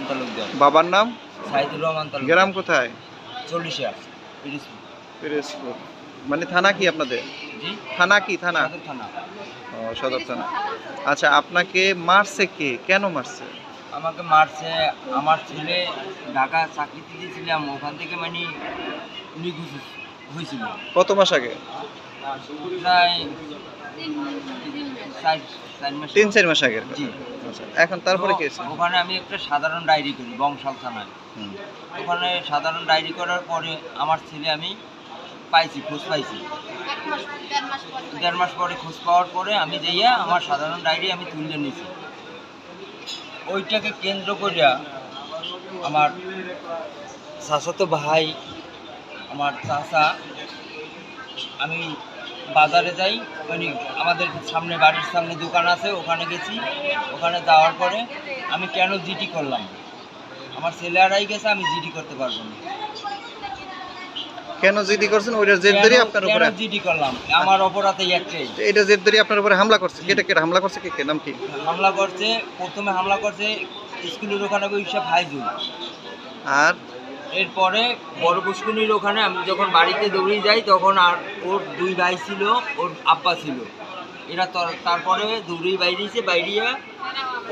তালুকদার। বাবার নাম? সাইদুর রহমান তালুকদার। গ্রাম কোথায়? চল্লিশা পিরিজপুর। পিরোজপুর। মানে থানা কি আপনাদের? জি, থানা কি? থানা? সদর থানা। ও, সদর থানা। আচ্ছা, আপনাকে মারছে কে? কেন মারছে? আমাকে মারছে আমার ছেলে। ঢাকা চাকরিতে দিয়েছিলাম, ওখান থেকে মানে নিখোঁজ হয়েছিল কত মাস আগে? প্রায় 4 মাস। 3-4 মাস আগের কথা। জি। আচ্ছা, এখন তারপরে তো কি হয়েছে? ওখানে আমি একটা সাধারণ ডায়েরি করি বংশাল থানায়। হুম। ওখানে সাধারণ ডায়েরি করার পরে আমার ছেলে আমি পাইছি, খোঁজ পাইছি। 1.5 মাস পরে খোঁজ পাওয়ার পরে আমি যাইয়া আমার সাধারণ ডায়েরি আমি তুলে নিছি। ওইটাকে কেন্দ্র করিয়া আমার চাচাতো ভাই, আমার চাচা, আমি বাজারে যাই, মানে আমাদের সামনে বাড়ির সামনে দোকান আছে, ওখানে গেছি। ওখানে যাওয়ার পরে আমি কেন জিডি করলাম, আমার ছেলে হারাই গেছে, আমি জিডি করতে পারবো না। কেন জিডি করছেন? ওইটার জেদ ধরে আপনার উপরে? কেন জিডি করলাম, আমার অপরাধে একটাই। এটা জেদ ধরে আপনার উপরে হামলা করছে? কেটে কেটে হামলা করছে? কে? নাম কি? হামলা করছে, প্রথমে হামলা করছে স্কুলের ওখানে বৈশা ফাইজুল। আর এরপরে বড় পুষ্কুনির ওখানে আমি যখন বাড়িতে দৌড়ে যাই তখন আর ওর 2 ভাই ছিল, ওর আব্বা ছিল। এরা তারপরে দৌড়েই বাইরেছে, বাইরিয়া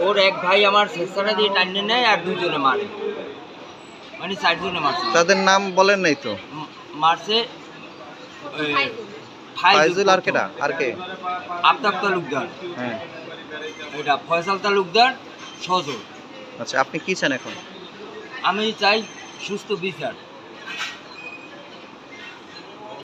ওর এক ভাই আমার শেষাটা দিয়ে টানিয়ে নেয় আর 2 জনে মারে, মানে 4 জনে মারছে। তাদের নাম বলেন নাই তো? মারছে ফাইজুল আর কেডা? আর কে? আফতাব তালুকদার, হ্যাঁ। এটা ফয়সাল তালুকদার, সজল। আচ্ছা, আপনি কি চান এখন? আমি চাই সুস্থ বিচার।